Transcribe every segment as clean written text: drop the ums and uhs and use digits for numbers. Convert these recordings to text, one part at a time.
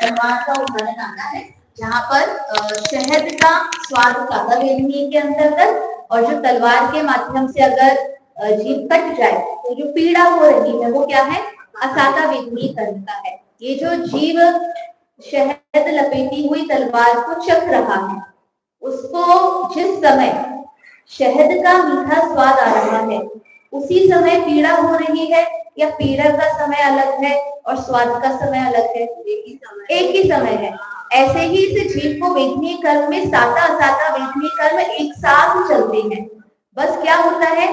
तलवार का उदाहरण आता है, जहाँ पर शहद का स्वाद सादा वेदनीय के अंतर्गत, और जो तलवार के माध्यम से अगर जीभ कट जाए तो जो पीड़ा हो रही है वो क्या है, असादा वेदनीय कर्म का है। ये जो जीव शहद लपेटी हुई तलवार को चख रहा है, उसको जिस समय शहद का मीठा स्वाद आ रहा है उसी समय पीड़ा हो रही है, या पीड़ा का समय अलग है और स्वाद का समय अलग है? एक ही समय है। ऐसे ही इस जीव को वेदनीय कर्म में साता असाता वेदनीय कर्म एक साथ चलते हैं। बस क्या होता है,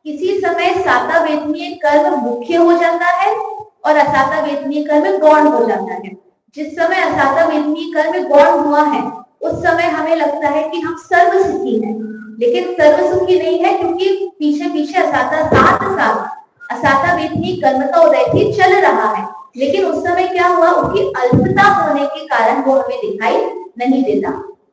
किसी समय साता वेदनीय कर्म मुख्य हो जाता है और असाता वेदनीय कर्म गौण हो जाता है। जिस समय असाता वेदनीय कर्म गौण हुआ है उस समय हमें लगता है कि हम सर्वसुखी हैं, लेकिन सर्वसुखी नहीं है, क्योंकि पीछे पीछे असाता साथ साथ असाता वेदनीय कर्म का उदय भी चल रहा है। लेकिन उस समय क्या हुआ, उसकी अल्पता होने के कारण वो हमें दिखाई नहीं देता।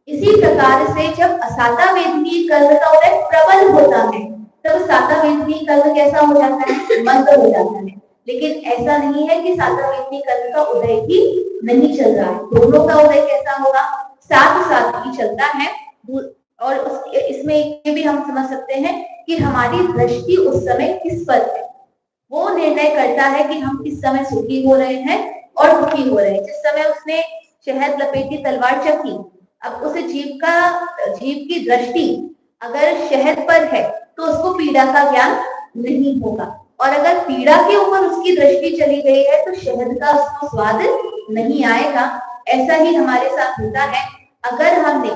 इसी प्रकार से जब असाता वेदनीय कर्म का उदय प्रबल होता है तब साता वेदनीय कर्म कैसा हो जाता है, मंद हो जाता है। लेकिन ऐसा नहीं है कि साता वेदनीय कर्म का उदय ही नहीं चल रहा है, दोनों का उदय कैसा होगा, साथ साथ ही चलता है। और इसमें ये भी हम समझ सकते हैं कि हमारी दृष्टि उस समय किस पर है, वो निर्णय करता है कि हम किस समय सुखी हो रहे हैं और दुखी हो रहे हैं। जिस समय उसने शहद लपेटी तलवार चखी, अब उस जीव की दृष्टि अगर शहद पर है तो उसको पीड़ा का ज्ञान नहीं होगा, और अगर पीड़ा के ऊपर उसकी दृष्टि चली गई है तो शहद का उसको स्वाद नहीं आएगा। ऐसा ही हमारे साथ होता है। अगर हमने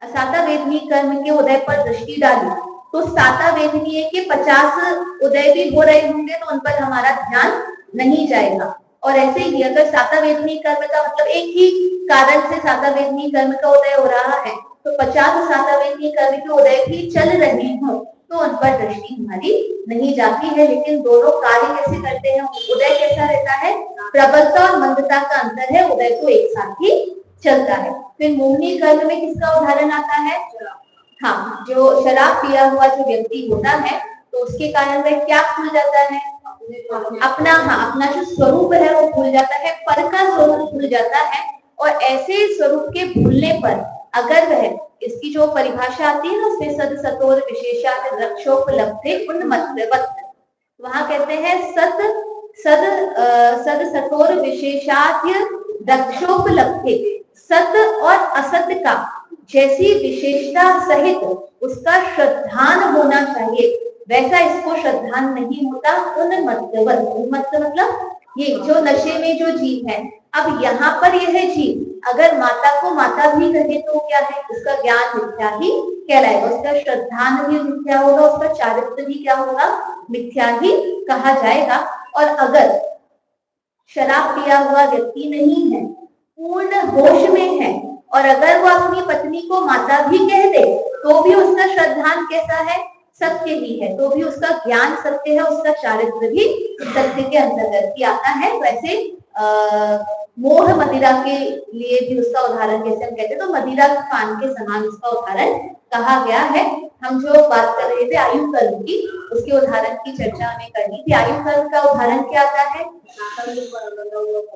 असाता वेदनीय कर्म के उदय पर दृष्टि डाली तो साता वेदनीय के 50 उदय भी हो रहे होंगे तो उन पर हमारा ध्यान नहीं जाएगा। और ऐसे ही अगर साता वेदनीय कर्म का मतलब एक ही कारण से साता वेदनीय कर्म का उदय हो रहा है तो 50 साता वेदनीय कर्म के उदय भी चल रहे हो तो उन पर दृष्टि हमारी नहीं जाती है। लेकिन दोनों कार्य कैसे करते हैं, उदय कैसा रहता है, प्रबलता और मंदता का अंतर है, उदय तो एक साथ ही चलता है। फिर मोहिनी कर्म में किसका उदाहरण आता है, हाँ, जो शराब पिया हुआ जो व्यक्ति होता है तो उसके कारण वह क्या भूल जाता है, अपना जो स्वरूप है वो भूल जाता है, पर का स्वरूप भूल जाता है। और ऐसे स्वरूप के भूलने पर अगर वह, इसकी जो परिभाषा आती है ना उसमें सद सतोर विशेषात रक्षोपलब्धे उन्मत्तवत्, वहां कहते हैं सद सतोर विशेषाद्य दक्षोपलब्धे, सत और असत का जैसी विशेषता सहित उसका श्रद्धान होना चाहिए, वैसा इसको श्रद्धान नहीं होता। उन्मत्त मतलब ये जो नशे में जो जीव है, अब यहाँ पर यह जीव अगर माता को माता भी कहे तो क्या है, उसका ज्ञान मिथ्या ही कहलाएगा, उसका श्रद्धान भी मिथ्या होगा, उसका चारित्र भी क्या होगा, मिथ्या ही कहा जाएगा। और अगर शराब पिया हुआ व्यक्ति नहीं है, पूर्ण होश में है, और अगर वो अपनी पत्नी को माता भी कह दे तो भी उसका श्रद्धान कैसा है, सत्य ही है, तो भी उसका ज्ञान सत्य है, उसका चारित्र भी सत्य के अंतर्गत ही आता है। वैसे मोह मदिरा के लिए भी उसका उदाहरण जैसे हम कहते हैं तो मदिरा पान के समान उसका उदाहरण कहा गया है। हम जो बात कर रहे थे आयु कर्म की, उसके उदाहरण की चर्चा हमें करनी थी। आयु कर्म का उदाहरण क्या आता है,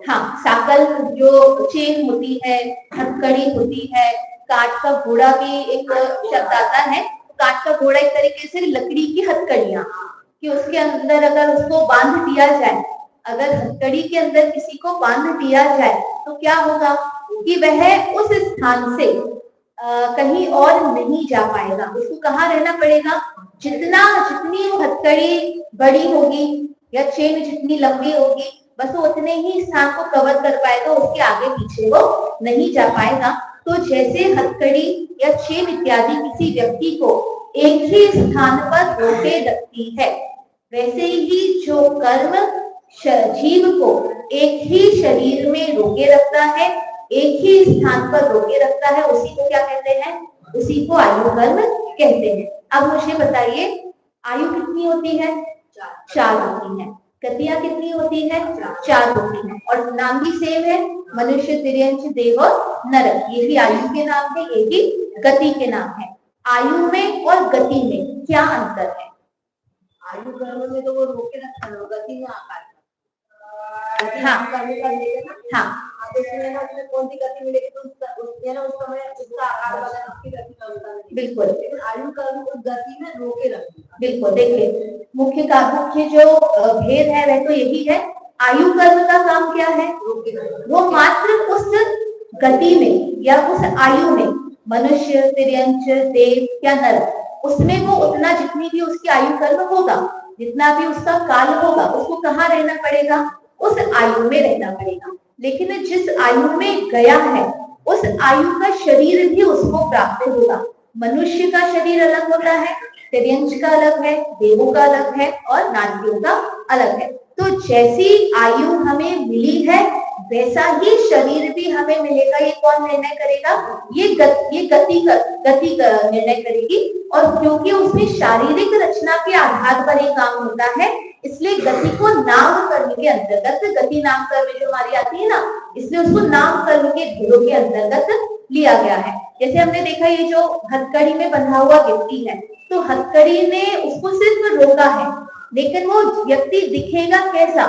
हाँ, साकल जो चेन होती है, हथकड़ी होती है, काठ का घोड़ा भी एक शब्द आता है। काठ का घोड़ा एक तरीके से लकड़ी की हथकड़ियां, कि उसके अंदर अगर उसको बांध दिया जाए, अगर हथकड़ी के अंदर किसी को बांध दिया जाए तो क्या होगा कि वह उस स्थान से कहीं और नहीं जा पाएगा, उसको कहाँ रहना पड़ेगा, जितनी वो हथकड़ी बड़ी होगी या चेन जितनी लंबी होगी बस वो उतने ही स्थान को कवर कर पाएगा, उसके आगे पीछे वो नहीं जा पाएगा। तो जैसे हथकड़ी या चेन इत्यादि किसी व्यक्ति को एक ही स्थान पर रोके रखती है, वैसे ही जो कर्म जीव को एक ही शरीर में रोके रखता है, एक ही स्थान पर रोके रखता है, उसी को क्या कहते हैं, उसी को आयु कर्म कहते हैं। अब मुझे बताइए आयु कितनी होती है, 4 होती है, गतियां कितनी होती है, 4 होती है, और नाम भी सेम है, मनुष्य, तिर्यंच, देव और नरक, ये भी आयु के नाम है, ये भी गति के नाम है। आयु में और गति में क्या अंतर है, आयु कर्म में तो वो रोके रखता है, गति में आकार हाँ हाँ कौन सी गति मिलेगी तो उस समय उसका आकार बदलना, उसकी गति का होता है। बिल्कुल, लेकिन आयु कर्म उस गति में रोके रखेगा। बिल्कुल, देखिए मुख्य जो भेद है वह तो यही है। आयु कर्म का काम क्या है? वो मात्र उस गति में या उस आयु में, मनुष्य, तिर्यंच, देव या नर, उसमें वो उतना जितनी भी उसकी आयु कर्म होगा, जितना भी उसका काल होगा, उसको कहाँ रहना पड़ेगा? उस आयु में रहना पड़ेगा। लेकिन जिस आयु में गया है उस आयु का शरीर भी उसको प्राप्त होगा। मनुष्य का शरीर अलग होता है, तिर्यंच का अलग है, देवों का अलग है और नारियों का अलग है। तो जैसी आयु हमें मिली है वैसा ही शरीर भी हमें मिलेगा। ये कौन निर्णय करेगा? ये गति का निर्णय करेगी। और क्योंकि उसमें शारीरिक रचना के आधार पर ये काम होता है, इसलिए गति को नाम कर्म के अंतर्गत, गति नाम कर्म जो हमारी आती है ना, इसलिए उसको नाम कर्म के भेदों के अंतर्गत लिया गया है। जैसे हमने देखा ये जो हथकड़ी में बंधा हुआ व्यक्ति है, तो हथकड़ी ने उसको सिर्फ रोका है, लेकिन वो व्यक्ति दिखेगा कैसा,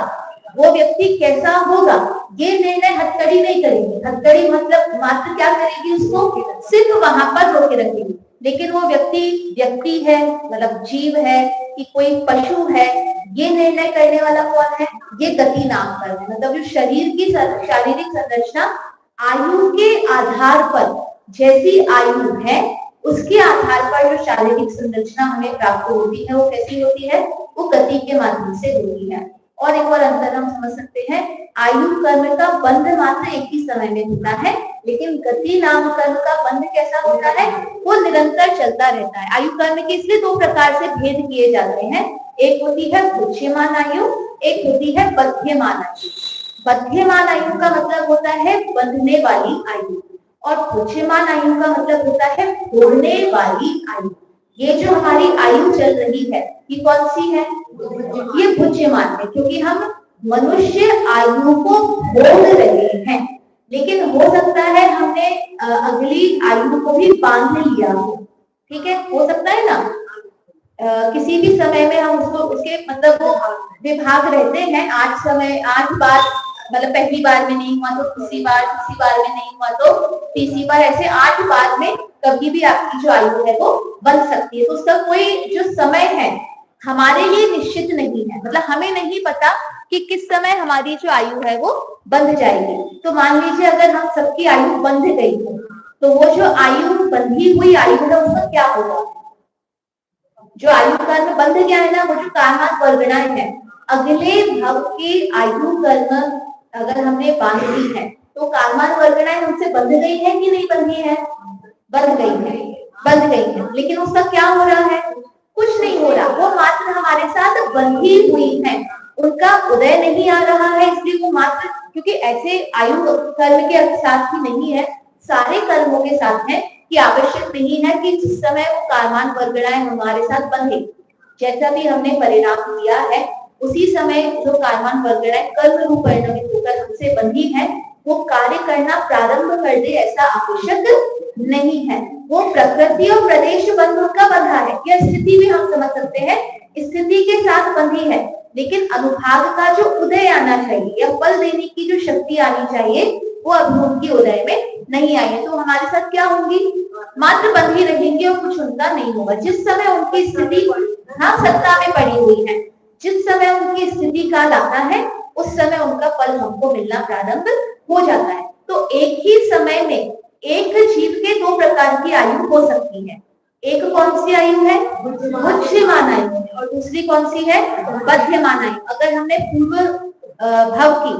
वो व्यक्ति कैसा होगा, ये निर्णय हथकड़ी नहीं करेगी। हथकड़ी मतलब मात्र क्या करेगी? उसको सिर्फ वहां पर रोके रखेगी। लेकिन वो व्यक्ति है, मतलब जीव है कि कोई पशु है, ये निर्णय करने वाला कौन है? ये गति नाम कर्म है। मतलब जो शरीर की शारीरिक संरचना आयु के आधार पर, जैसी आयु है उसके आधार पर जो शारीरिक संरचना हमें प्राप्त होती है वो कैसी होती है? वो गति के माध्यम से होती है। और एक और अंतर हम समझ सकते हैं, आयु कर्म का बंध मात्र एक ही समय में होता है, लेकिन गति नाम कर्म का बंध कैसा होता है? वो निरंतर चलता रहता है। आयु कर्म के इसलिए दो प्रकार से भेद किए जाते हैं, एक होती है भुज्यमान आयु, एक होती है बध्यमान आयु। बध्यमान आयु का मतलब होता है बंधने वाली आयु, और भुज्यमान आयु का मतलब होता है फोड़ने वाली आयु। ये जो हमारी आयु चल रही है ये कौन सी है? ये भुज्यमान है, क्योंकि हम मनुष्य आयु को भोग रहे हैं। लेकिन हो सकता है हमने अगली आयु को भी बांध लिया हो, ठीक है, हो सकता है ना। किसी भी समय में हम उसको उसके मतलब वो विभाग रहते हैं, 8 बार, मतलब पहली बार में नहीं हुआ तो दूसरी बार में नहीं हुआ तो तीसरी बार, ऐसे 8 बार में कभी भी आपकी जो आयु है वो बन सकती है। तो उसका कोई जो समय है हमारे लिए निश्चित नहीं है, मतलब हमें नहीं पता कि किस समय हमारी जो आयु है वो बंध जाएगी। तो मान लीजिए अगर हम सबकी आयु बंध गई हो, तो वो जो आयु बंधी हुई आयु है उसका क्या होगा? जो आयु काल में बंध गया है ना, वो जो कामान वर्गणाएं है, अगले भव की आयु कर्म अगर हमने बांध दी है तो कामान वर्गणाएं हमसे बंध गई है कि नहीं बंधी है? बंध गई है। लेकिन उसका क्या हो रहा है? कुछ नहीं हो रहा, वो मात्र हमारे साथ बंधी हुई है, उनका उदय नहीं आ रहा है। इसलिए वो मात्र, क्योंकि ऐसे आयु कर्म के साथ ही नहीं है, सारे कर्मों के साथ है कि आवश्यक नहीं है कि जिस समय वो कामान वर्गणाएं हमारे साथ बंधे, जैसा भी हमने परिणाम दिया है उसी समय जो कामान वर्गणाएं कर्म रूप परिणमित होकर हमसे बंधी है वो कार्य करना प्रारंभ कर दे, ऐसा आवश्यक नहीं है। वो प्रकृति और प्रदेश बंधन का बंधा है, यह स्थिति भी हम समझ सकते हैं, स्थिति के साथ बंधी है। लेकिन अनुभाग का जो उदय आना चाहिए या फल देने की जो शक्ति आनी चाहिए वो अभी उनकी उदय में नहीं आई है। तो हमारे साथ क्या होंगी? मात्र बंधी रहेंगे और कुछ उनका नहीं होगा। जिस समय उनकी स्थिति सत्ता में पड़ी हुई है, जिस समय उनकी स्थिति काल आता है उस समय उनका फल हमको मिलना प्रारंभ हो जाता है। तो एक ही समय में एक जीव के दो प्रकार की आयु हो सकती है। एक कौन सी आयु है? बुद्धिमान आयु, और दूसरी कौन सी है? बध्यमान आयु। अगर हमने पूर्व भव की,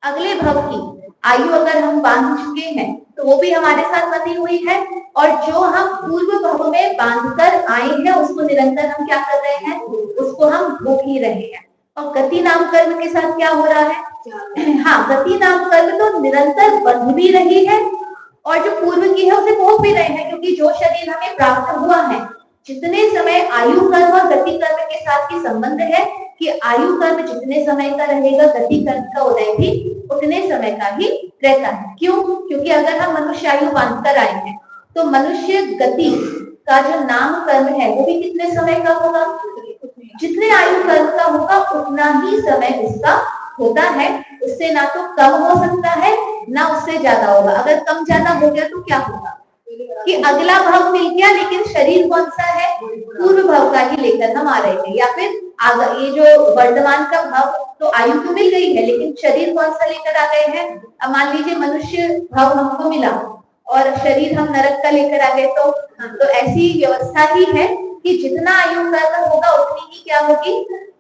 अगले भव की आयु अगर हम बांध चुके हैं तो वो भी हमारे साथ बंधी हुई है, और जो हम पूर्व भव में बांधकर आए हैं उसको निरंतर हम क्या कर रहे हैं? उसको हम भोग ही रहे हैं। और गति नाम कर्म के साथ क्या हो रहा है? गति नाम कर्म तो निरंतर बंध भी रही है और जो पूर्व की है उसे भोग भी रहे हैं, क्योंकि जो शरीर हमें प्राप्त हुआ है, जितने समय आयु कर्म और गति कर्म के साथ की संबंध है कि आयु कर्म जितने समय का रहेगा गति कर्म का उदय भी उतने समय का ही रहता है। क्यों? क्योंकि अगर हम मनुष्य आयु बांधकर आए हैं तो मनुष्य गति का जो नाम कर्म है वो भी कितने समय का होगा? जितने आयु कर्म का होगा उतना ही समय उसका होता है उससे ना तो कम हो सकता है ना उससे ज्यादा होगा। अगर कम ज्यादा हो गया तो क्या होगा कि अगला भाव मिल गया, लेकिन शरीर कौन सा है, पूर्व भाव का ही लेकर हम आ रहे थे, या फिर ये जो वर्तमान का भाव, तो आयु तो मिल गई है लेकिन शरीर कौन सा लेकर आ गए हैं। अब मान लीजिए मनुष्य भाव हमको मिला और शरीर हम नरक का लेकर आ गए, तो ऐसी व्यवस्था ही है कि जितना आयु कर्म होगा उतनी ही क्या होगी,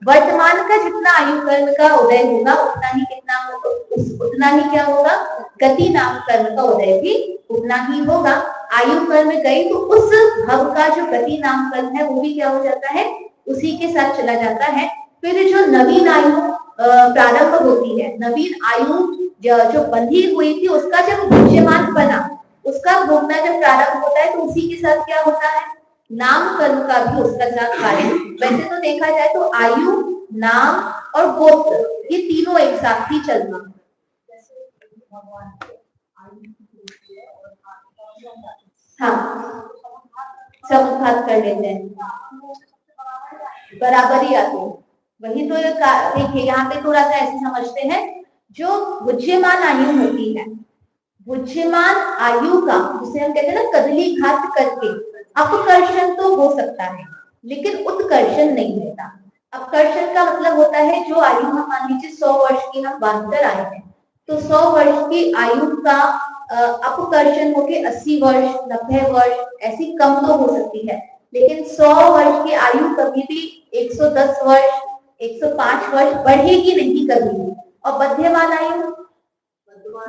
वर्तमान का जितना आयु कर्म का उदय होगा उतना ही कितना होगा, उतना ही क्या होगा, गति नाम कर्म का उदय भी उतना ही होगा। आयु कर्म गई तो उस भव का जो गति नाम कर्म है वो भी क्या हो जाता है, उसी के साथ चला जाता है। फिर जो नवीन आयु प्रारंभ होती है, नवीन आयु जो बंधी हुई थी उसका जब भोज्यमान बना, उसका भोगना जब प्रारंभ होता है तो उसी के साथ क्या होता है, नाम कर्म का भी उसका साथ कार्य। वैसे तो देखा जाए तो आयु, नाम और गोत्र ये तीनों एक साथ ही चलना। हाँ, समुद्घात कर लेते हैं, बराबर ही आते हैं। वही तो देखिए यहाँ पे थोड़ा सा ऐसे समझते हैं, जो भुज्यमान आयु होती है, भुज्यमान आयु का जिसे हम कहते हैं ना कदली घात करके अपकर्षण तो हो सकता है लेकिन उत्कर्षण नहीं होता। अपकर्षण का मतलब होता है जो आयु हम मान लीजिए 100 वर्ष की हम बांध कर आए हैं, तो 100 वर्ष की आयु का अपकर्षण होके 80 वर्ष 90 वर्ष ऐसी कम तो हो सकती है, लेकिन 100 वर्ष की आयु कभी भी 110 वर्ष 105 वर्ष बढ़ेगी नहीं कभी भी। और बध्यमान आयु,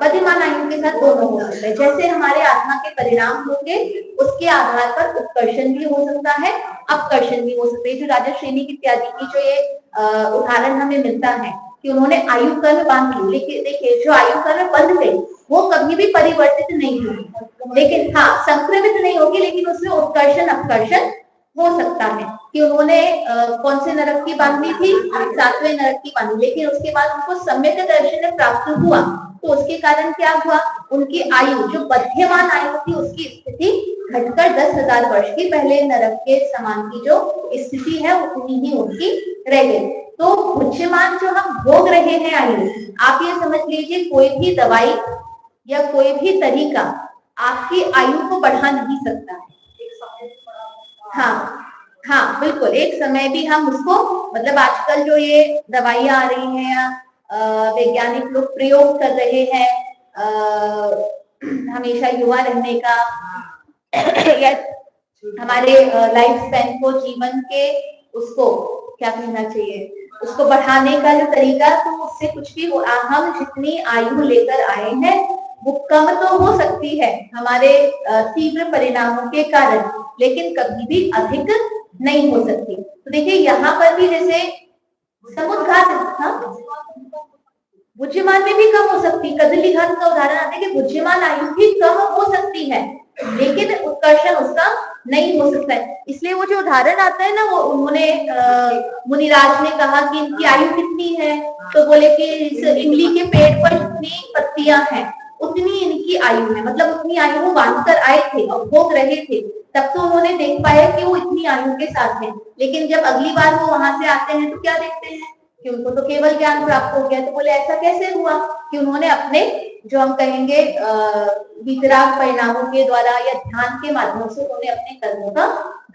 बध्यमान आयु के साथ दोनों हो सकते हैं। जैसे हमारे आत्मा के परिणाम होंगे उसके आधार पर उत्कर्षण भी हो सकता है, अपकर्षण भी हो सकता है। जो राजा श्रेणी इत्यादि की जो ये उदाहरण हमें मिलता है कि उन्होंने आयु कर्म बांध ली, लेकिन देखिए जो आयु कर्म बंध गई वो कभी भी परिवर्तित नहीं होगी, लेकिन हाँ संक्रमित नहीं होगी, लेकिन उसमें उत्कर्षण अपकर्षण हो सकता है कि उन्होंने कौन से नरक की बांधनी थी, 7वें नरक की बांधी, लेकिन उसके बाद उनको सम्यक दर्शन प्राप्त हुआ तो उसके कारण क्या हुआ, उनकी आयु जो बध्यमान आयु थी उसकी स्थिति घटकर 10,000 वर्ष की पहले नरक के समान की जो स्थिति है उतनी ही उनकी रह गई। तो उच्चमान जो हम भोग रहे हैं आयु, आप ये समझ लीजिए कोई भी दवाई या कोई भी तरीका आपकी आयु को बढ़ा नहीं सकता है। हाँ हाँ बिल्कुल, एक समय भी हम उसको मतलब आजकल जो ये दवाइयां आ रही हैं, वैज्ञानिक लोग प्रयोग कर रहे हैं हमेशा युवा रहने का या हमारे लाइफ स्पैन को, जीवन के उसको क्या कहना चाहिए, उसको बढ़ाने का जो तरीका, तो उससे कुछ भी हम जितनी आयु लेकर आए हैं वो कम तो हो सकती है हमारे तीव्र परिणामों के कारण, लेकिन कभी भी अधिक नहीं हो सकती। तो देखिए यहाँ पर भी जैसे समुद्घात, बुद्धिमान में भी कम हो सकती, कदली घात का उदाहरण आता है कि बुद्धिमान आयु भी कम हो सकती है लेकिन उत्कर्षण उसका नहीं हो सकता है। इसलिए वो जो उदाहरण आता है ना, वो उन्होंने मुनिराज ने कहा कि इनकी आयु कितनी है, तो बोले कि इस इमली के पेड़ पर जितनी पत्तियां हैं उतनी इनकी आयु है, मतलब उतनी आयु वो बांध कर आए थे और भोग रहे थे, तब तो उन्होंने देख पाया कि वो इतनी आयु के साथ है। लेकिन जब अगली बार वो वहां से आते हैं तो क्या देखते हैं कि उनको तो केवल ज्ञान प्राप्त हो गया। तो बोले ऐसा कैसे हुआ कि उन्होंने अपने जो हम कहेंगे वितराग परिणामों के द्वारा या ध्यान के माध्यम से उन्होंने अपने कर्मों का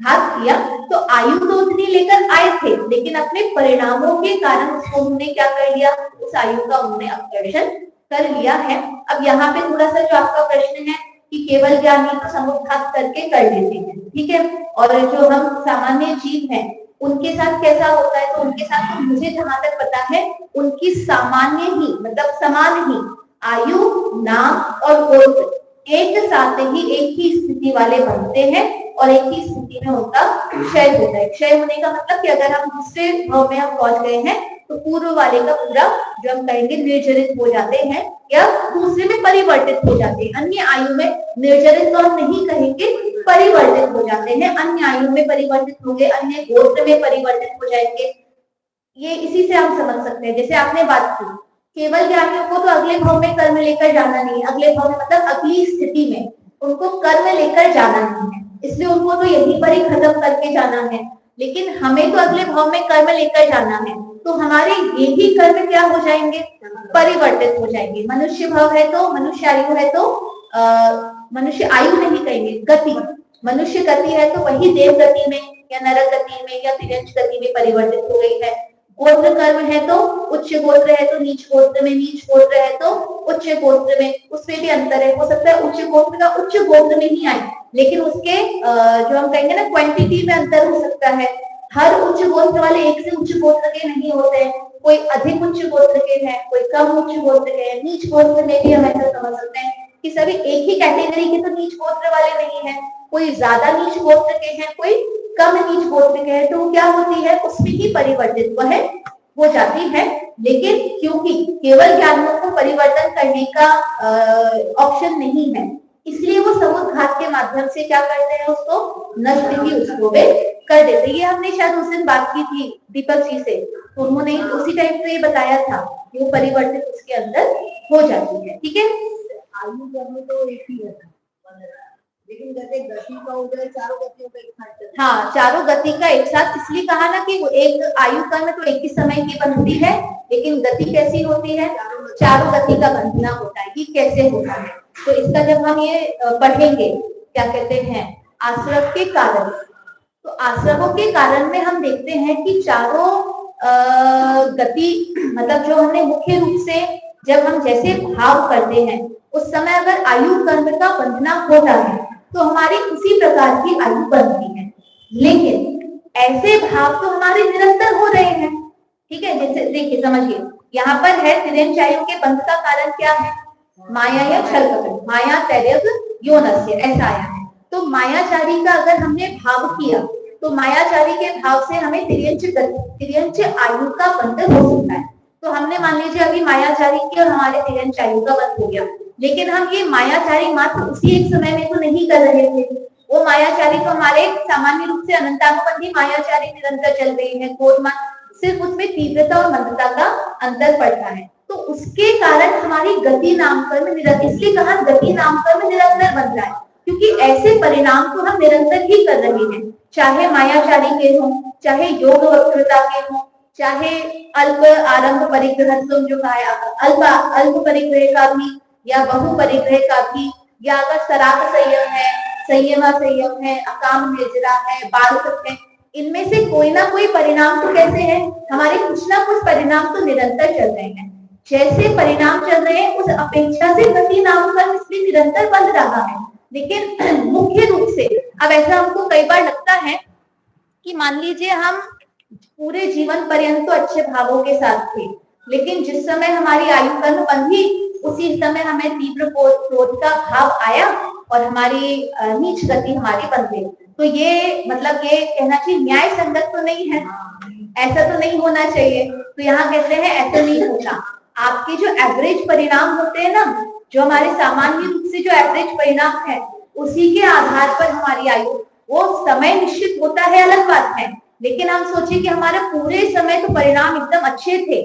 घात किया। तो आयु तो उतनी लेकर आए थे लेकिन अपने परिणामों के कारण उसको उन्होंने क्या कर लिया, उस आयु का उन्होंने अपकर्षण कर लिया है। अब यहाँ पे थोड़ा सा जो आपका प्रश्न है कि केवल ज्ञानी तो समुद्घात करके कर लेते हैं, ठीक है, और जो हम सामान्य जीव हैं उनके साथ कैसा होता है, तो उनके साथ तो मुझे जहां तक पता है उनकी सामान्य ही मतलब समान ही आयु, नाम और गोत्र एक साथ ही एक ही स्थिति वाले बनते हैं और एक ही स्थिति में उनका क्षय होता है। क्षय होने का मतलब कि अगर हम दूसरे भाव में हम पहुंच गए हैं तो पूर्व वाले का पूरा जो हम कहेंगे निर्जरित हो जाते हैं या दूसरे में परिवर्तित हो जाते हैं। अन्य आयु में निर्जरित तो हम नहीं कहेंगे, परिवर्तित हो जाते हैं, अन्य आयु में परिवर्तित होंगे, अन्य गोत्र में परिवर्तित हो जाएंगे। ये इसी से हम समझ सकते हैं। जैसे आपने बात की केवल ज्ञानियों को तो अगले भाव में कर्म लेकर जाना नहीं, अगले भाव में मतलब अगली स्थिति में उनको कर्म लेकर जाना नहीं है, इसलिए उनको तो यहीं पर ही खत्म करके जाना है। लेकिन हमें तो अगले भाव में कर्म लेकर जाना है, तो हमारे ये ही कर्म क्या हो जाएंगे, परिवर्तित हो जाएंगे। मनुष्य भाव है तो मनुष्य आयु है तो मनुष्य आयु नहीं कहेंगे, गति, मनुष्य गति है तो वही देव गति में या नरक गति में या तिर्यंच गति में परिवर्तित हो गई है। गोत्र कर्म है तो उच्च गोत्र है तो नीच गोत्र में, नीच गोत्र है तो उच्च गोत्र में, उसमें भी अंतर है। हो सकता है उच्च गोत्र का उच्च गोत्र में ही आए, लेकिन उसके जो हम कहेंगे ना क्वांटिटी में अंतर हो सकता है। हर उच्च गोत्र वाले एक से उच्च गोत्र के नहीं होते हैं, कोई अधिक उच्च गोत्र के हैं, कोई कम उच्च गोत्र के हैं। नीच गोत्र में भी हम ऐसा समझ सकते हैं कि सभी एक ही कैटेगरी के तो नीच गोत्र वाले नहीं है, कोई ज्यादा नीच गोत्र के हैं, कोई कम नीच गोत्र के हैं, तो क्या होती है उसमें ही परिवर्तित वह हो जाती है। लेकिन क्योंकि केवल ज्ञानियों को परिवर्तन करने का ऑप्शन नहीं है, इसलिए वो समुद्घात के माध्यम से क्या करते हैं, उसको नष्ट ही उसको वे कर देते। ये हमने शायद उस दिन बात की थी दीपक जी से, तो उन्होंने उसी टाइम पे ये बताया था कि वो परिवर्तित उसके अंदर हो जाती है। ठीक है, आयु कर्म तो एक ही है, लेकिन जैसे गति का उदय चारों गतियों का एक साथ चलता है। हाँ, चारों गति का एक साथ, इसलिए कहा ना कि एक आयु कर्म तो एक ही समय की बनती है, लेकिन गति कैसी होती है, चारों गति का बंधना होता है। ये कैसे होता है, तो इसका जब हम ये पढ़ेंगे, क्या कहते हैं, आश्रम के कारण, तो आश्रमों के कारण में हम देखते हैं कि चारों गति, मतलब जो हमने मुख्य रूप से जब हम जैसे भाव करते हैं उस समय अगर आयु कर्म का बंधना होता है तो हमारी उसी प्रकार की आयु बनती है। लेकिन ऐसे भाव तो हमारे निरंतर हो रहे हैं। ठीक है, जैसे देखिए समझिए, यहाँ पर है तिर्यंच आयु के बंध का कारण क्या है, माया या छल कपट, माया तैर्यक यौनस्य, ऐसा आया है। तो मायाचारी का अगर हमने भाव किया तो मायाचारी के भाव से हमें तिर्यंच आयु का बंध हो सकता है। तो हमने मान लीजिए अभी मायाचारी की और हमारे तिर्यंच आयु का बंध हो गया, लेकिन हम ये मायाचारी मात्र उसी एक समय में तो नहीं कर रहे थे। वो मायाचारी तो हमारे सामान्य रूप से अनंतानुबंधी मायाचारी निरंतर चल रही है, सिर्फ उसमें तीव्रता और मंदता का अंतर पड़ता है। तो उसके कारण हमारी गति नामकर्म निरंतर, इसलिए कहा गति नामकर्म निरंतर बन रहा है, क्योंकि ऐसे परिणाम तो हम निरंतर ही कर रहे हैं, चाहे मायाचारी के हों, चाहे योग वक्रता के हों, चाहे अल्प आरंभ परिग्रह जो कहा, अल्प परिग्रह का भी या बहु परिग्रह का भी, या अगर सराग संयम है, संयम है, अकाम निर्जरा है, बालक है, इनमें से कोई ना कोई परिणाम तो कैसे है, हमारे कुछ ना कुछ परिणाम तो निरंतर चल रहे हैं। जैसे परिणाम चल रहे हैं उस अपेक्षा से गति नामकर्म इसलिए निरंतर बन रहा है। लेकिन मुख्य रूप से अब ऐसा हमको कई बार लगता है कि मान लीजिए हम पूरे जीवन पर्यंत तो अच्छे भावों के साथ थे, लेकिन जिस समय हमारी आयु कर्म बंधी उसी समय हमें तीव्र क्रोध का भाव आया और हमारी नीच गति हमारी बन गई। तो ये मतलब ये कहना चाहिए न्याय संगत तो नहीं है, ऐसा तो नहीं होना चाहिए। तो यहाँ कहते हैं ऐसा नहीं होता। आपके जो एवरेज परिणाम होते हैं ना, जो हमारे सामान्य रूप से जो एवरेज परिणाम है, उसी के आधार पर हमारी आयु, वो समय निश्चित होता है अलग बात है, लेकिन हम सोचिए कि हमारे पूरे समय तो परिणाम एकदम अच्छे थे,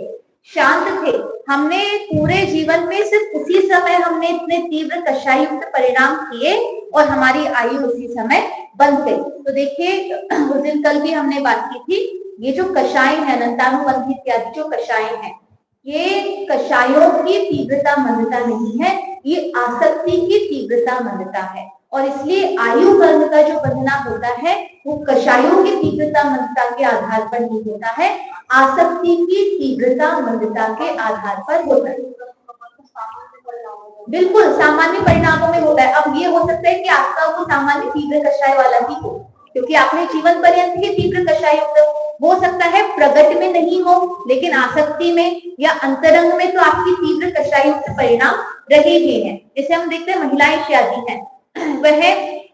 शांत थे, हमने पूरे जीवन में सिर्फ उसी समय हमने इतने तीव्र कषायुक्त परिणाम किए और हमारी आयु उसी समय बंध गई। तो देखिए उस दिन कल भी हमने बात की थी, ये जो कषाय है, अनंतानुबंधी इत्यादि जो कषाय है, ये कषायों की तीव्रता मंदता नहीं है, ये आसक्ति की तीव्रता मंदता है। और इसलिए आयु कर्म का जो बंधना होता है वो कषायों की तीव्रता मंदता के आधार पर नहीं होता है, आसक्ति की तीव्रता मंदता के आधार पर होता है। बिल्कुल सामान्य परिणामों में होता है। अब ये हो सकता है कि आपका वो सामान्य तीव्र कषाय वाला ही हो, क्योंकि आपने जीवन पर्यंत ही तीव्र कषाय हो सकता है प्रगट में नहीं हो, लेकिन आसक्ति में या अंतरंग में तो आपकी तीव्र कषायुक्त परिणाम रहे ही हैं। जैसे हम देखते हैं महिलाएं इत्यादि हैं, वह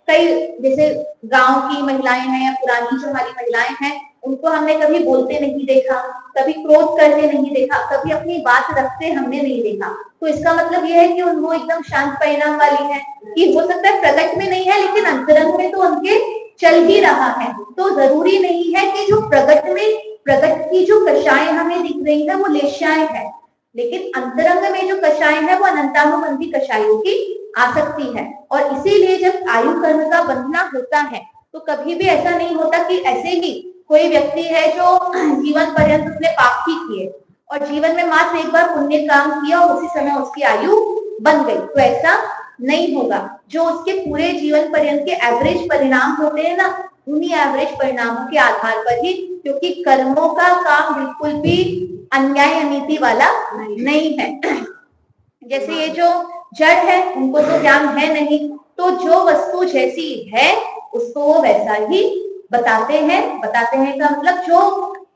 कई जैसे गांव की महिलाएं हैं या पुरानी जो हमारी महिलाएं हैं, उनको हमने कभी बोलते नहीं देखा, कभी क्रोध करते नहीं देखा, कभी अपनी बात रखते हमने नहीं देखा। तो इसका मतलब यह है कि वो एकदम शांत परिणाम वाली है, कि हो सकता है प्रगट में नहीं है लेकिन अंतरंग में तो उनके चल ही रहा है। तो जरूरी नहीं है कि जो प्रगट की जो कषाय हमें दिख रही है वो लेश्याएं है, लेकिन अंतरंग में जो कषाय है वो अनंतानुबंधी कषायों की आसक्ति है। और इसीलिए जब आयु कर्म का बंधना होता है तो कभी भी ऐसा नहीं होता कि ऐसे ही कोई व्यक्ति है जो जीवन पर्यंत उसने पाप ही किए और जीवन में मात्र एक बार पुण्य काम किया और उसी समय उसकी आयु बन गई, तो ऐसा नहीं होगा। जो उसके पूरे जीवन पर्यंत के एवरेज परिणाम होते हैं ना, उन्हीं एवरेज परिणामों के आधार पर ही, क्योंकि कर्मों का काम बिल्कुल भी अन्याय अनीति वाला नहीं है। जैसे ये जो जड़ है उनको तो ज्ञान है नहीं, तो जो वस्तु जैसी है उसको वो वैसा ही बताते हैं का मतलब जो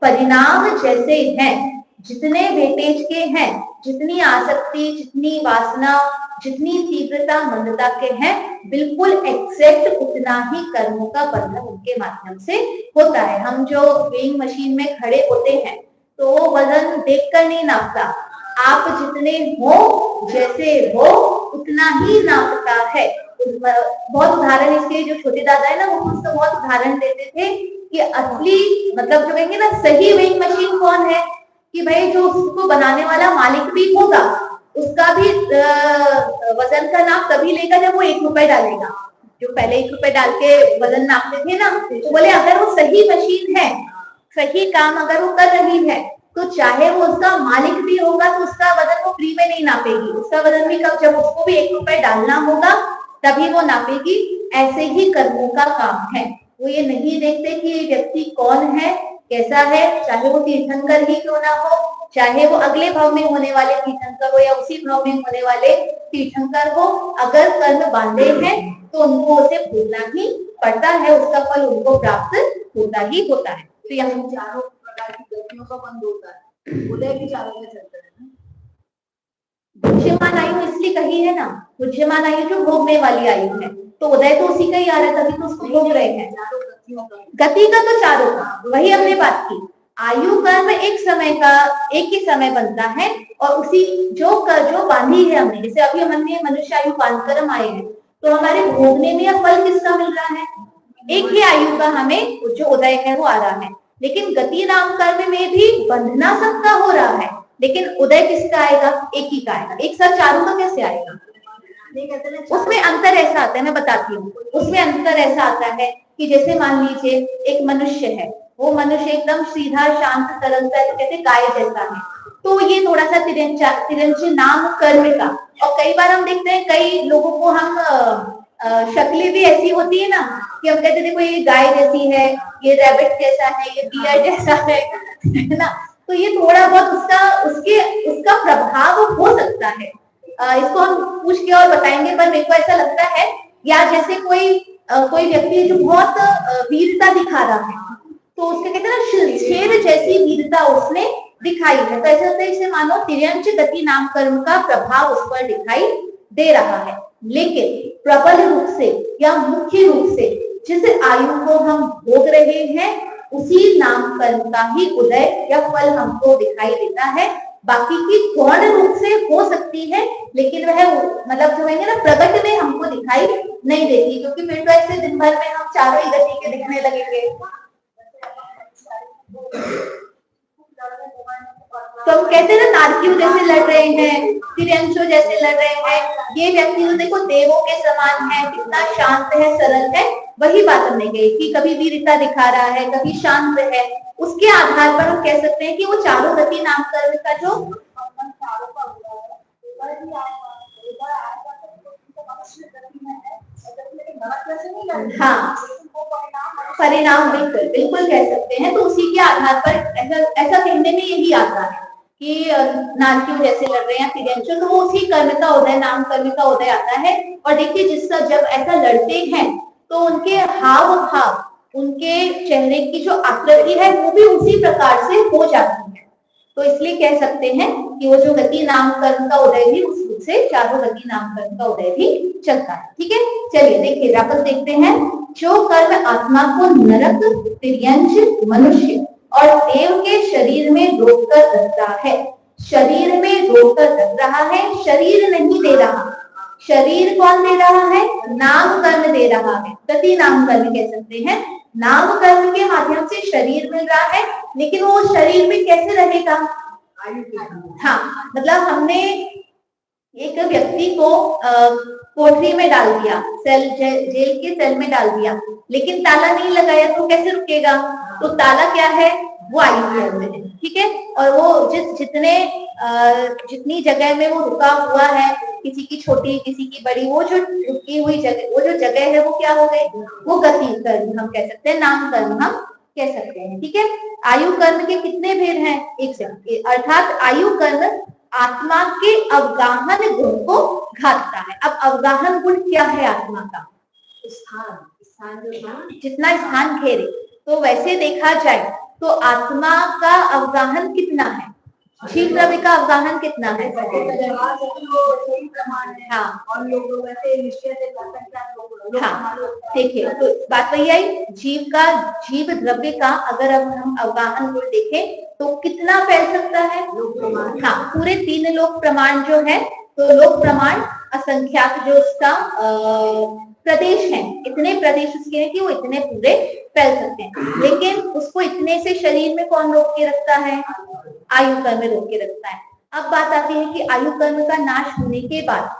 परिणाम जैसे हैं, जितने वेटेज के हैं, जितनी आसक्ति, जितनी वासना, जितनी तीव्रता मंदता के हैं, बिल्कुल एग्जैक्ट उतना ही कर्मों का बंधन उनके माध्यम से होता है। हम जो वेइंग मशीन में खड़े होते हैं तो वो वजन देखकर नहीं नापता, आप जितने हो, जैसे हो, उतना ही नापता है। बहुत उदाहरण इसके जो छोटे दादा है ना, वो उसको बहुत उदाहरण देते थे कि असली मतलब जो कहेंगे ना सही वेइंग मशीन कौन है, कि भाई जो उसको बनाने वाला मालिक भी होगा, उसका भी वजन का नाप तभी लेगा जब वो 1 रुपए डालेगा। जो पहले 1 रुपए डाल के वजन नापते थे ना, तो बोले अगर वो सही मशीन है, सही काम अगर वो कर रही है, तो चाहे वो उसका मालिक भी होगा तो उसका वजन वो फ्री में नहीं नापेगी, उसका वजन भी कब, जब उसको भी 1 रुपए डालना होगा तभी वो नापेगी। ऐसे ही कर्मों का काम है। वो ये नहीं देखते कि ये व्यक्ति कौन है, कैसा है, चाहे वो तीर्थंकर ही क्यों ना हो, चाहे वो अगले भाव में होने वाले तीर्थंकर हो या उसी भाव में होने वाले तीर्थंकर हो, अगर कर्म बांधे हैं तो उनको उसे भूलना ही पड़ता है, उसका फल उनको प्राप्त होता ही होता है। तो यहाँ चारों प्रकार की गतियों का बंद होता है, उदय भी चारों में चलता है ना। भुज्यमान आयु इसलिए कही है ना, भुज्यमान आयु जो भोगने वाली आयु है, तो उदय तो उसी का ही आ रहा है, तभी तो उसको भोग रहे हैं। गति का तो चारों का, वही हमने बात की। आयु कर्म एक समय का, एक ही समय बनता है और उसी जो बांधी है हमने, जैसे अभी हमने मनुष्य आयु बांधकर हम आए हैं, तो हमारे भोगने में या फल किसका मिल रहा है, एक ही आयु का हमें जो उदय है वो आ रहा है। लेकिन गति नाम कर्म में भी बंधना सबका हो रहा है, लेकिन उदय किसका आएगा, एक ही का आएगा। एक साथ चारों का कैसे आएगा? उसमें अंतर ऐसा आता है, मैं बताती हूँ। उसमें अंतर ऐसा आता है कि जैसे मान लीजिए एक मनुष्य है, वो मनुष्य एकदम सीधा शांत सरल सा, तो कहते गाय जैसा है, तो ये थोड़ा सा तिरंज नाम कर्म का। और कई बार हम देखते हैं कई लोगों को हम शक्लें भी ऐसी होती है ना कि हम कहते देखो ये गाय जैसी है, ये रैबिट जैसा है, ये बियर जैसा है ना। तो ये थोड़ा बहुत उसका प्रभाव हो सकता है। इसको हम पूछ के और बताएंगे, पर मेरे को ऐसा लगता है, या जैसे कोई व्यक्ति जो बहुत वीरता दिखा रहा है, तो उसके कहते हैं ना शेर जैसी वीरता उसने दिखाई है, तो ऐसा होता है इसे मानो तिर्यंच गति नाम कर्म का प्रभाव उस पर दिखाई दे रहा है। लेकिन प्रबल रूप से या मुख्य रूप से जिस आयु को हम भोग रहे हैं, उसी नाम कर्म का ही उदय या फल हमको दिखाई देता है। बाकी की गौण रूप से हो सकती है, लेकिन वह मतलब जो है ना प्रगट में हमको दिखाई नहीं देती, क्योंकि फिर तो ऐसे दिन भर में हम चारों ही गति के दिखने लगेंगे। तो हम कहते हैं ना नारकियों जैसे लड़ रहे हैं, तिरंचो जैसे लड़ रहे हैं, ये व्यक्ति तो देखो देवों के समान है, कितना शांत है, सरल है। वही बात हमने कही कि कभी वीरता दिखा रहा है, कभी शांत है, उसके आधार पर हम कह सकते हैं कि वो चारों गति नाम कर्म का जो हाँ परिणाम बिल्कुल बिल्कुल कह सकते हैं। तो उसी के आधार पर ऐसा कहने में यही आता है कि नारकियों जैसे लड़ रहे हैं तिरंचो, तो वो उसी कर्म का उदय, नाम कर्म का उदय आता है। और देखिए जिसका जब ऐसा लड़ते हैं तो उनके हाव भाव, उनके चेहरे की जो आकृति है वो भी उसी प्रकार से हो जाती है। तो इसलिए कह सकते हैं कि वो जो गति नाम कर्म का उदय भी उस रूप से चारों गति नाम कर्म का उदय भी चलता है। ठीक है, चलिए देखिए वापस देखते हैं। जो कर्म आत्मा को नरक, तिर्यंच, मनुष्य और देव के शरीर में रोककर रखता है, शरीर में रोककर रख रहा है, शरीर नहीं दे रहा। शरीर कौन दे रहा है? नाम कर्म दे रहा है, गति नाम कर्म कह सकते हैं। नाम कर्म के माध्यम से शरीर मिल रहा है, लेकिन वो शरीर में कैसे रहेगा? हाँ, मतलब हमने एक व्यक्ति को कोठरी में डाल दिया, जेल के सेल में डाल दिया, लेकिन ताला नहीं लगाया तो कैसे रुकेगा? तो ताला क्या है? वो आयु कर्म है, ठीक है। और वो जितनी जगह में वो रुका हुआ है, किसी की छोटी किसी की बड़ी, वो जो रुकी हुई जगह, वो जो जगह है वो क्या हो गई? वो गति कर्म हम कह सकते हैं, नाम कर्म हम कह सकते हैं, ठीक है। आयु कर्म के कितने भेद हैं? एक से, अर्थात आयु कर्म आत्मा के अवगाहन गुण को घातता है। अब अवगाहन गुण क्या है आत्मा का? स्थान जो था, जितना स्थान घेरे। तो वैसे देखा जाए तो आत्मा का अवगाहन कितना है? जीव द्रव्य का अवगाहन कितना है? हाँ, और लोग वैसे निश्चय से कर सकते हैं। हाँ, देखिए तो बात वही आई, जीव द्रव्य का अगर अब हम अवगाहन को देखें तो कितना फैल सकता है? हाँ, पूरे 3 लोक प्रमाण जो है, तो लोक प्रमाण असंख्यात जो उसका प्रदेश है, इतने प्रदेश उसके हैं कि वो इतने पूरे फैल सकते हैं। लेकिन उसको इतने से शरीर में कौन रोक के रखता है? आयु कर्म में रोक के रखता है। अब बात आती है कि आयु कर्म का नाश होने के बाद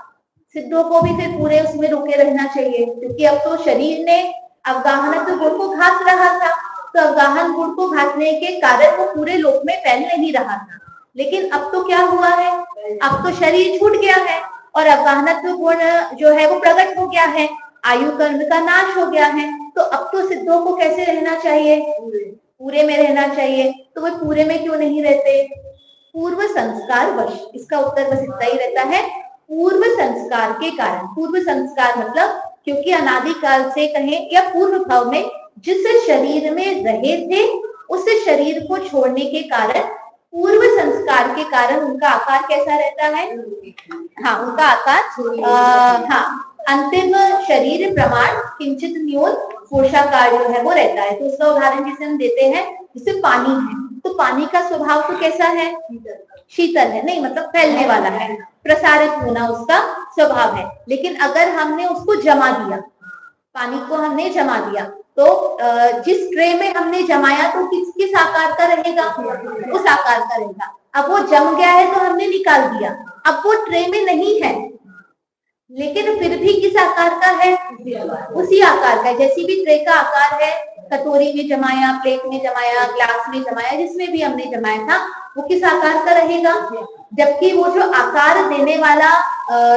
सिद्धों को भी फिर पूरे उसमें रोके रहना चाहिए, क्योंकि अब तो शरीर ने अवगाहन गुण को घास रहा था, तो अवगाहन गुण को घासने के कारण वो पूरे लोक में फैल नहीं रहा था। लेकिन अब तो क्या हुआ है? अब तो शरीर छूट गया है और अवगाहन गुण जो है वो प्रकट हो गया है, आयु कर्म का नाश हो गया है। तो अब तो सिद्धों को कैसे रहना चाहिए? पूरे में रहना चाहिए। तो वो पूरे में क्यों नहीं रहते? पूर्व संस्कार वश। इसका उत्तर बस इतना ही रहता है, पूर्व संस्कार के कारण। पूर्व संस्कार मतलब क्योंकि अनादिकाल से कहें या पूर्व भाव में जिस शरीर में रहे थे, उस शरीर को छोड़ने के कारण, पूर्व संस्कार के कारण उनका आकार कैसा रहता है? हाँ, उनका आकार हाँ, अंतिम शरीर प्रमाण किंचित न्यून कोशाकार जो है वो रहता है। तो उसका उदाहरण जिसे हम देते हैं, जैसे पानी है, तो पानी का स्वभाव तो कैसा है? शीतल है, नहीं मतलब फैलने वाला है, प्रसारित होना उसका स्वभाव है। लेकिन अगर हमने उसको जमा दिया, पानी को हमने जमा दिया, तो जिस ट्रे में हमने जमाया तो किस आकार का रहेगा? उस आकार का रहेगा। अब वो जम गया है तो हमने निकाल दिया, अब वो ट्रे में नहीं है, लेकिन फिर भी किस आकार का है? उसी आकार का। जैसी भी ट्रे का आकार है, कटोरी में जमाया, प्लेट में जमाया, ग्लास में जमाया, जिसमें भी हमने जमाया था, वो किस आकार का रहेगा? जबकि वो जो आकार देने वाला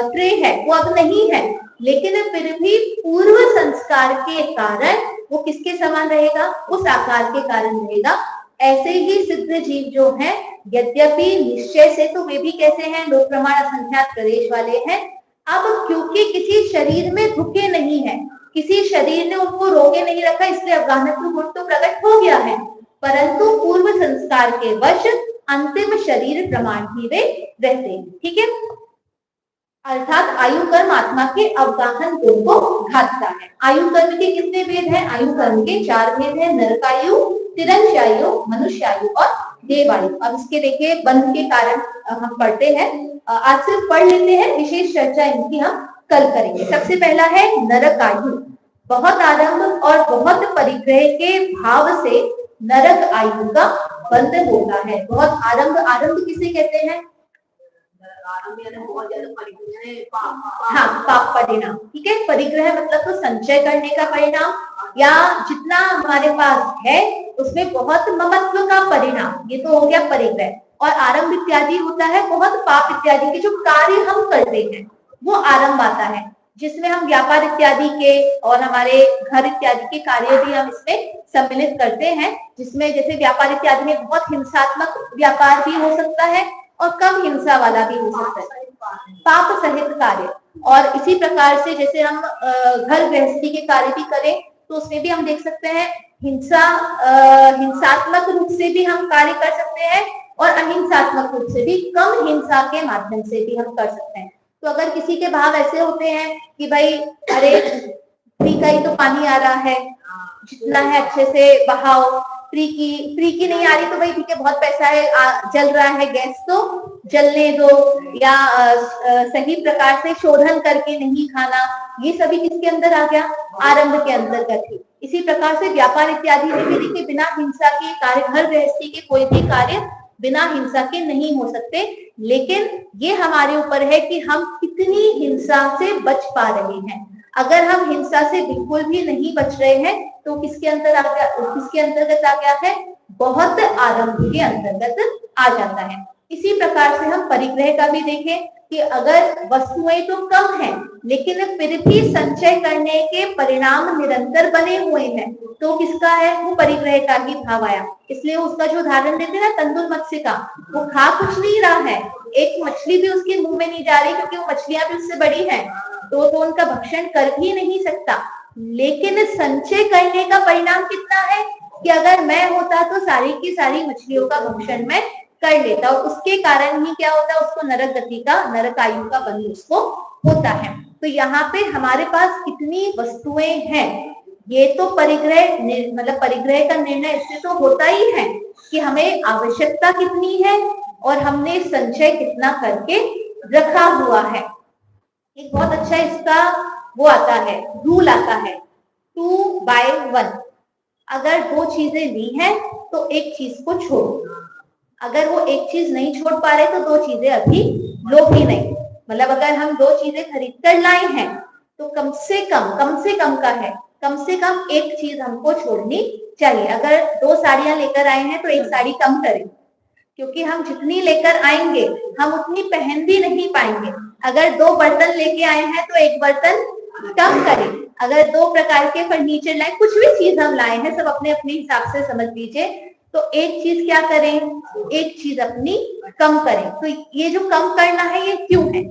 ट्रे है वो अब नहीं है, लेकिन फिर भी पूर्व संस्कार के कारण वो किसके समान रहेगा? उस आकार के कारण रहेगा। ऐसे ही सिद्ध जीव जो हैं, यद्यपि निश्चय से तो वे भी कैसे हैं? लोक प्रमाण असंख्यात प्रदेश वाले हैं। अब क्योंकि किसी शरीर में रुके नहीं है, किसी शरीर ने उनको रोके नहीं रखा, इसलिए अवगाहन गुण तो प्रकट हो गया है, परंतु पूर्व संस्कार के वश अंतिम शरीर प्रमाण ही वे रहते हैं, ठीक है। अर्थात आयु कर्म आत्मा के अवगाहन गुण को घातता है। आयु कर्म के कितने भेद हैं? आयु कर्म के 4 भेद हैं, नरकायु, तिरंशायु, मनुष्यायु और देवायु। अब इसके देखिए बंध के कारण हम पढ़ते हैं, आज सिर्फ पढ़ लेते हैं, विशेष चर्चा इनकी हम कल करेंगे। सबसे पहला है नरकायु। बहुत आरंभ और बहुत परिग्रह के भाव से नरक आयु का बंध होता है। बहुत आरंभ, आरंभ किसे कहते हैं? हाँ, पाप परिणाम, ठीक है। परिग्रह मतलब तो संचय करने का परिणाम, या जितना हमारे पास है उसमें बहुत ममत्व का परिणाम, ये तो हो गया परिग्रह। और आरंभ इत्यादि होता है बहुत पाप इत्यादि के जो कार्य हम करते हैं, वो आरंभ आता है, जिसमें हम व्यापार इत्यादि के और हमारे घर इत्यादि के कार्य भी हम इसमें सम्मिलित करते हैं, जिसमें जैसे व्यापार इत्यादि में बहुत हिंसात्मक व्यापार भी हो सकता है और कम हिंसा वाला भी हो सकता है, पाप सहित कार्य। और इसी प्रकार से जैसे हम घर गृहस्थी के कार्य भी करें तो उसमें भी हम देख सकते हैं हिंसात्मक रूप से भी हम कार्य कर सकते हैं और अहिंसात्मक रूप से भी, कम हिंसा के माध्यम से भी हम कर सकते हैं। तो अगर किसी के भाव ऐसे होते हैं कि भाई अरे फ्री का ही तो पानी आ रहा है, जितना है अच्छे से बहाओ, फ्री की नहीं आ रही तो भाई ठीक है, बहुत पैसा है, जल रहा है गैस तो जलने दो, या सही प्रकार से शोधन करके नहीं खाना, ये सभी किसके अंदर आ गया? आरंभ के अंदर का थी। इसी प्रकार से व्यापार इत्यादि में भी देखिए बिना हिंसा के कार्य, घर गृहस्थी के कोई भी कार्य बिना हिंसा के नहीं हो सकते, लेकिन ये हमारे ऊपर है कि हम कितनी हिंसा से बच पा रहे हैं। अगर हम हिंसा से बिल्कुल भी नहीं बच रहे हैं तो किसके अंतर्गत आ गया है? बहुत आरंभ के अंतर्गत आ जाता है। इसी प्रकार से हम परिग्रह का भी देखें कि अगर वस्तुएं तो कम हैं, लेकिन फिर भी संचय करने के परिणाम निरंतर बने हुए हैं, तो किसका है? वो परिग्रह का ही भाव आया। इसलिए उसका जो उदाहरण देते हैं ना तंदुल मत्स्य का, वो खा कुछ नहीं रहा है, एक मछली भी उसके मुंह में नहीं जा रही क्योंकि वो मछलियां भी उससे बड़ी हैं, तो उनका भक्षण कर भी नहीं सकता। लेकिन संचय करने का परिणाम कितना है कि अगर मैं होता तो सारी की सारी मछलियों का भक्षण मैं कर लेता, और उसके कारण ही क्या होता है? उसको नरक गति का, नरक आयु का बंध उसको होता है। तो यहाँ पे हमारे पास कितनी वस्तुएं हैं, ये तो परिग्रह मतलब परिग्रह का निर्णय इससे तो होता ही है कि हमें आवश्यकता कितनी है और हमने संचय कितना करके रखा हुआ है। एक बहुत अच्छा इसका वो आता है, रूल आता है 2/1। अगर 2 चीजें ली हैं तो एक चीज को छोड़ो, अगर वो एक चीज नहीं छोड़ पा रहे तो 2 चीजें अभी लो भी नहीं। मतलब अगर हम 2 चीजें खरीद कर लाए हैं तो कम से कम का है, कम से कम एक चीज हमको छोड़नी चाहिए। अगर 2 साड़ियां लेकर आए हैं तो एक साड़ी कम करें, क्योंकि हम जितनी लेकर आएंगे हम उतनी पहन भी नहीं पाएंगे। अगर 2 बर्तन लेके आए हैं तो एक बर्तन कम करें। अगर 2 प्रकार के फर्नीचर लाए, कुछ भी चीज हम लाए हैं, सब अपने अपने हिसाब से समझ लीजिए, तो एक चीज क्या करें? एक चीज अपनी कम करें। तो ये जो कम करना है ये क्यों है?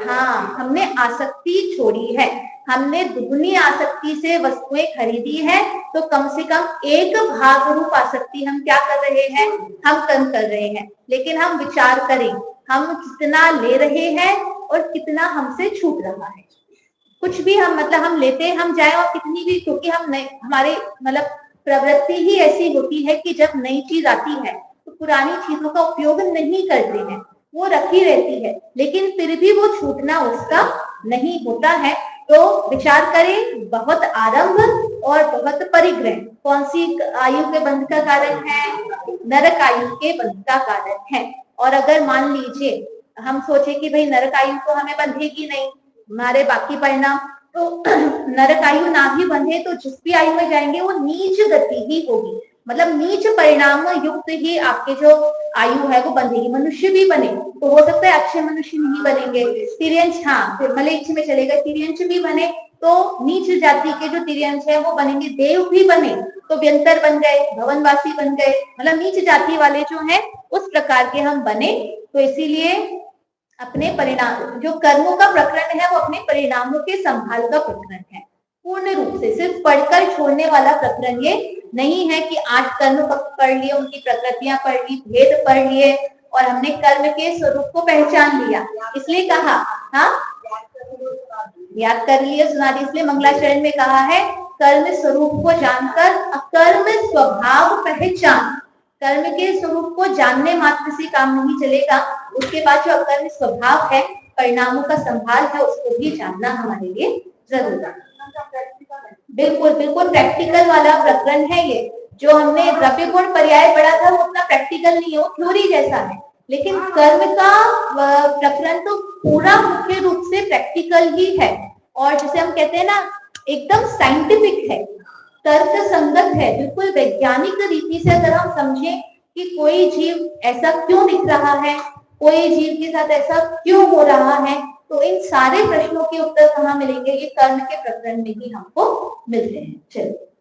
हाँ, हमने आसक्ति छोड़ी है, हमने दुगनी आसक्ति से वस्तुएं खरीदी है, तो कम से कम एक भाग रूप आसक्ति हम क्या कर रहे हैं? हम कम कर रहे हैं। लेकिन हम विचार करें, हम कितना ले रहे हैं और कितना हमसे छूट रहा है। कुछ भी हम हम लेते हैं, हम जाए और कितनी भी, क्योंकि हम हमारे प्रवृत्ति ही ऐसी होती है कि जब नई चीज आती है तो पुरानी चीजों का उपयोग नहीं करते हैं, वो रखी रहती है, लेकिन फिर भी वो छूटना उसका नहीं होता है। तो विचार करें, बहुत आरंभ और बहुत परिग्रह कौन सी आयु के बंध का कारण है? नरक आयु के बंध का कारण है। और अगर मान लीजिए हम सोचे कि भाई नरक आयु तो हमें बंधेगी नहीं, हमारे बाकी परिणाम तो नरक आयु ना भी बंधे तो जिस भी आयु में जाएंगे वो नीच गति ही होगी, मतलब नीच परिणाम युक्त ही आपके जो आयु है वो बंधेगी। मनुष्य भी बने तो हो सकता है अच्छे मनुष्य नहीं बनेंगे, तिर्यंश, हाँ फिर मलेच्छ में चलेगा, तिर्यंश भी बने तो नीच जाति के जो तिर्यंश है वो बनेंगे। देव भी बने तो व्यंतर बन गए, भवनवासी बन गए, मतलब नीच जाति वाले जो है उस प्रकार के हम बने। तो इसीलिए अपने परिणाम, जो कर्मों का प्रकरण है वो अपने परिणामों के संभाल का प्रकरण है, पूर्ण रूप से सिर्फ पढ़कर छोड़ने वाला प्रकरण ये नहीं है कि 8 कर्म पढ़ लिए, उनकी प्रकृतियां पढ़ ली, भेद पढ़ लिए और हमने कर्म के स्वरूप को पहचान लिया, इसलिए कहा, हाँ याद कर लिए, सुना दी। इसलिए मंगलाचरण में कहा है कर्म स्वरूप को जानकर अकर्म स्वभाव पहचान। कर्म के स्वरूप को जानने मात्र से काम नहीं चलेगा, उसके बाद जो अकर्म स्वभाव है, परिणामों का संभाल है, उसको भी जानना हमारे लिए जरूरी है। बिल्कुल बिल्कुल प्रैक्टिकल वाला प्रकरण है ये। जो हमने द्रव्य गुण पर्याय पढ़ा था वो उतना प्रैक्टिकल नहीं है, वो थ्योरी जैसा है, लेकिन कर्म का प्रकरण तो पूरा मुख्य रूप से प्रैक्टिकल ही है। और जैसे हम कहते हैं ना, एकदम साइंटिफिक है, तर्क संगत है, बिल्कुल वैज्ञानिक रीति से अगर हम समझें कि कोई जीव ऐसा क्यों दिख रहा है, कोई जीव के साथ ऐसा क्यों हो रहा है, तो इन सारे प्रश्नों के उत्तर कहाँ मिलेंगे? ये कर्म के प्रकरण में ही हमको मिलते हैं। चलिए।